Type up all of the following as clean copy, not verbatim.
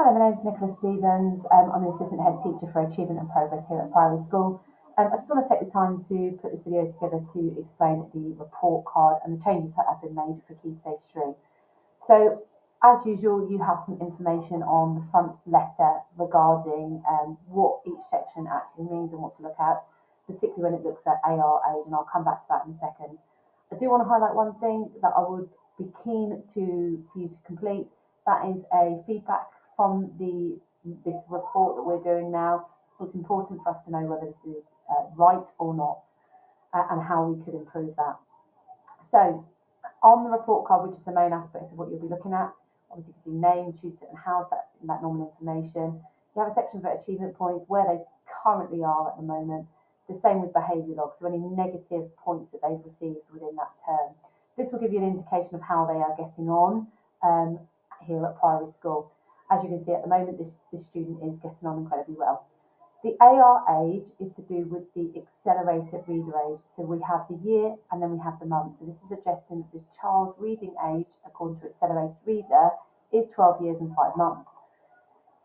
Hello, my name is Nicola Stevens. I'm the Assistant Head Teacher for Achievement and Progress here at Priory School. I just want to take the time to put this video together to explain the report card and the changes that have been made for Key Stage 3. So, as usual, you have some information on the front letter regarding what each section actually means and what to look at, particularly when it looks at AR age, and I'll come back to that in a second. I do want to highlight one thing that I would be keen for you to complete. That is a feedback from this report that we're doing now. It's important for us to know whether this is right or not, and how we could improve that. So, on the report card, which is the main aspect of what you'll be looking at, obviously you can see name, tutor and house, that normal information. You have a section for achievement points, where they currently are at the moment. The same with behaviour logs, so any negative points that they've received within that term. This will give you an indication of how they are getting on here at Priory School. As you can see at the moment, this student is getting on incredibly well. The AR age is to do with the accelerated reader age. So we have the year and then we have the month. So this is suggesting that this child's reading age, according to accelerated reader, is 12 years and 5 months.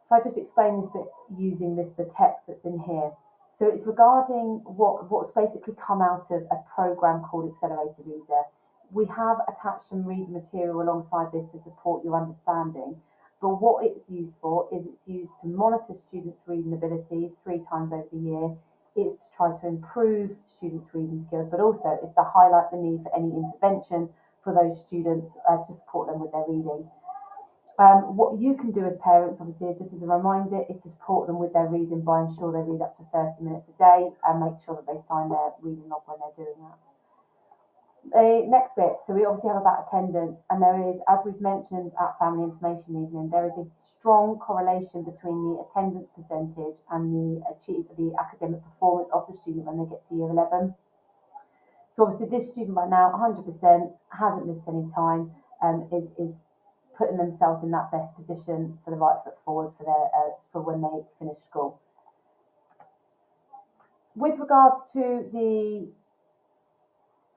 If I just explain this bit using the text that's in here. So it's regarding what's basically come out of a program called Accelerated Reader. We have attached some reading material alongside this to support your understanding. But what it's used for is it's used to monitor students' reading abilities 3 times over the year. It's to try to improve students' reading skills, but also it's to highlight the need for any intervention for those students to support them with their reading. What you can do as parents, obviously, just as a reminder, is to support them with their reading by ensuring they read up to 30 minutes a day and make sure that they sign their reading log when they're doing that. The next bit, so we obviously have about attendance, and there is, as we've mentioned at Family Information Evening, there is a strong correlation between the attendance percentage and the academic performance of the student when they get to year 11. So obviously this student right now, 100%, hasn't missed any time, is putting themselves in that best position for the right foot forward for when they finish school. With regards to the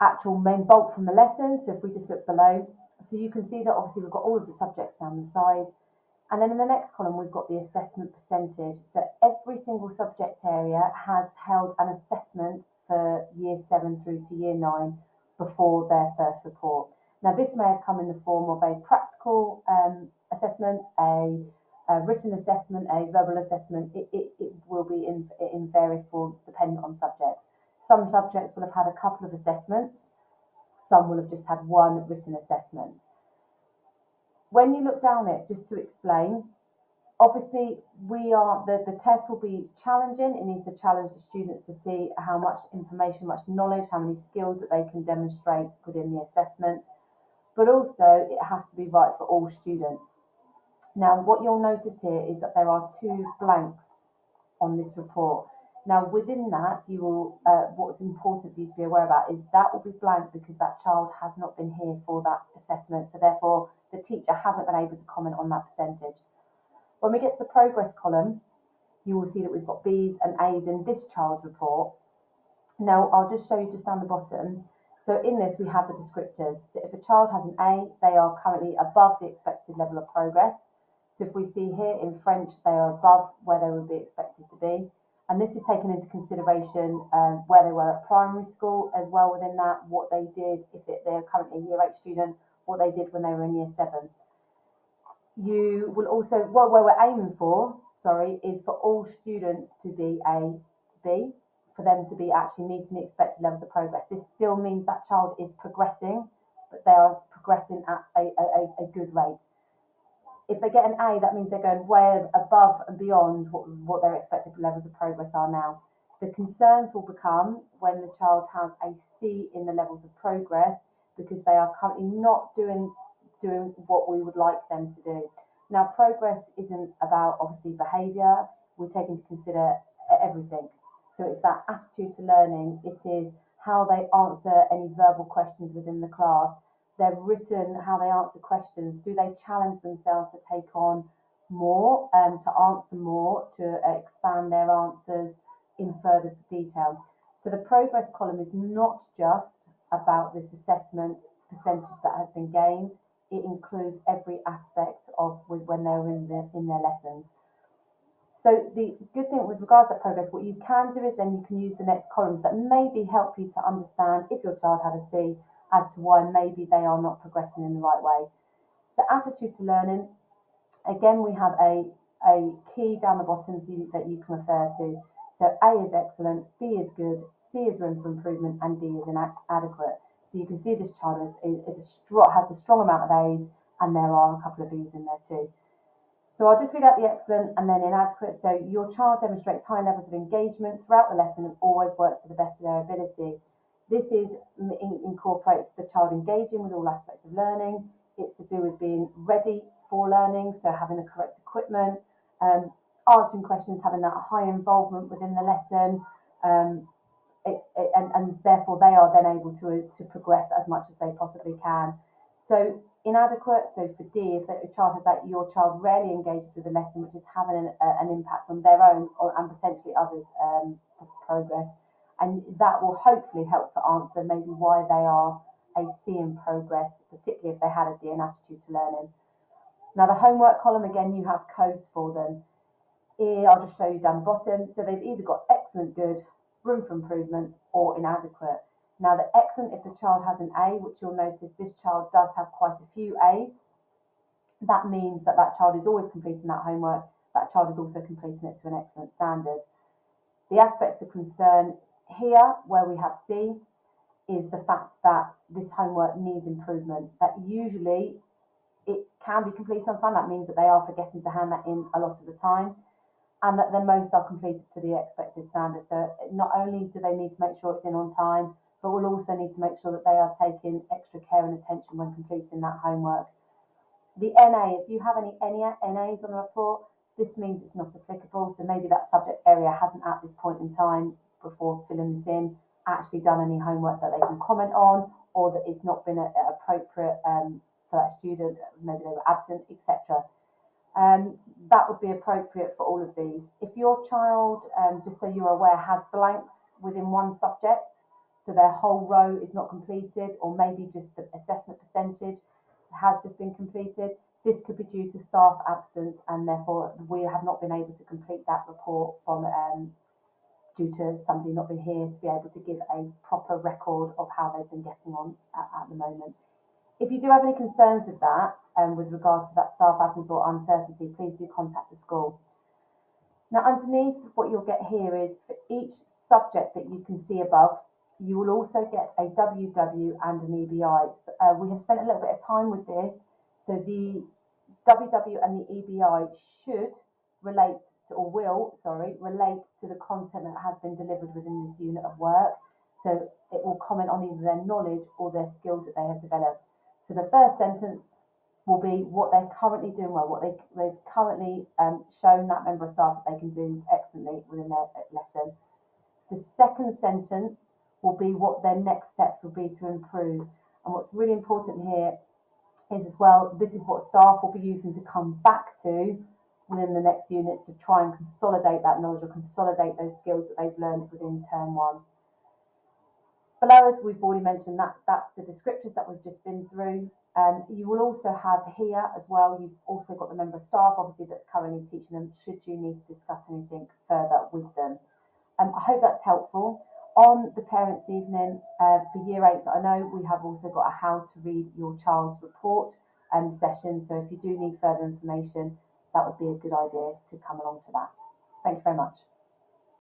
actual main bulk from the lesson, so if we just look below, so you can see that obviously we've got all of the subjects down the side, and then in the next column we've got the assessment percentage. So every single subject area has held an assessment for year 7 through to year 9 before their first report. Now this may have come in the form of a practical assessment, a written assessment, a verbal assessment. It will be in various forms depending on subjects. Some subjects will have had a couple of assessments, some will have just had one written assessment. When you look down it, just to explain, obviously the test will be challenging. It needs to challenge the students to see how much information, much knowledge, how many skills that they can demonstrate within the assessment, but also it has to be right for all students. Now what you'll notice here is that there are 2 blanks on this report. Now within that, you will what's important for you to be aware about is that will be blank because that child has not been here for that assessment, so therefore the teacher hasn't been able to comment on that percentage. When we get to the progress column, you will see that we've got B's and A's in this child's report. Now I'll just show you just down the bottom. So in this we have the descriptors. So if a child has an A, they are currently above the expected level of progress. So if we see here in French, they are above where they would be expected to be. And this is taken into consideration where they were at primary school as well within that, what they did, if they're currently a year 8 student, what they did when they were in year 7. You will also, where we're aiming for, is for all students to be a B, for them to be actually meeting the expected levels of progress. This still means that child is progressing, but they are progressing at a good rate. If they get an A, that means they're going way above and beyond what their expected levels of progress are now. The concerns will become when the child has a C in the levels of progress because they are currently not doing what we would like them to do. Now, progress isn't about obviously behaviour. We take into consider everything. So it's that attitude to learning. It is how they answer any verbal questions within the class. They're written, how they answer questions. Do they challenge themselves to take on more, to answer more, to expand their answers in further detail? So the progress column is not just about this assessment percentage that has been gained. it includes every aspect of when they're in their lessons. So the good thing with regards to progress, what you can do is then you can use the next columns that maybe help you to understand if your child had a C as to why maybe they are not progressing in the right way. So attitude to learning, again, we have a key down the bottom that you can refer to. So A is excellent, B is good, C is room for improvement, and D is inadequate. So you can see this child has a strong amount of A's, and there are a couple of B's in there too. So I'll just read out the excellent and then inadequate. So your child demonstrates high levels of engagement throughout the lesson and always works to the best of their ability. This incorporates the child engaging with all aspects of learning. It's to do with being ready for learning, so having the correct equipment, answering questions, having that high involvement within the lesson, and therefore they are then able to progress as much as they possibly can. So inadequate, so for D, if a child has that, your child rarely engages with the lesson, which is having an impact on their own and potentially others' progress. And that will hopefully help to answer maybe why they are a C in progress, particularly if they had a D in attitude to learning. Now the homework column, again, you have codes for them. Here, I'll just show you down the bottom. So they've either got excellent, good, room for improvement, or inadequate. Now the excellent, if the child has an A, which you'll notice this child does have quite a few A's, that means that that child is always completing that homework. That child is also completing it to an excellent standard. The aspects of concern here, where we have C, is the fact that this homework needs improvement. That usually it can be completed on time. That means that they are forgetting to hand that in a lot of the time, and that the most are completed to the expected standard. So not only do they need to make sure it's in on time, but we'll also need to make sure that they are taking extra care and attention when completing that homework. The NA, if you have any NAs on the report, this means it's not applicable. So maybe that subject area hasn't at this point in time, before filling this in, actually done any homework that they can comment on, or that it's not been appropriate for that student, maybe they were absent, etc. That would be appropriate for all of these. If your child, just so you're aware, has blanks within one subject, so their whole row is not completed, or maybe just the assessment percentage has just been completed, this could be due to staff absence, and therefore we have not been able to complete that report from due to somebody not being here to be able to give a proper record of how they've been getting on at the moment. If you do have any concerns with that, with regards to that staff absence or uncertainty, please do contact the school. Now underneath, what you'll get here is for each subject that you can see above, you will also get a WW and an EBI. We have spent a little bit of time with this, so the WW and the EBI should relate to, or will, relate to the content that has been delivered within this unit of work. So it will comment on either their knowledge or their skills that they have developed. So the first sentence will be what they're currently doing well, what they've currently shown that member of staff that they can do excellently within their lesson. The second sentence will be what their next steps will be to improve. And what's really important here is as well, this is what staff will be using to come back to within the next units to try and consolidate that knowledge or consolidate those skills that they've learned within term one. Below us, we've already mentioned that that's the descriptors that we've just been through. You will also have here as well, you've also got the member of staff, obviously, that's currently teaching them, should you need to discuss anything further with them. I hope that's helpful. On the parents' evening for year 8, I know we have also got a how to read your child's report session. So if you do need further information, that would be a good idea to come along to that. Thank you very much.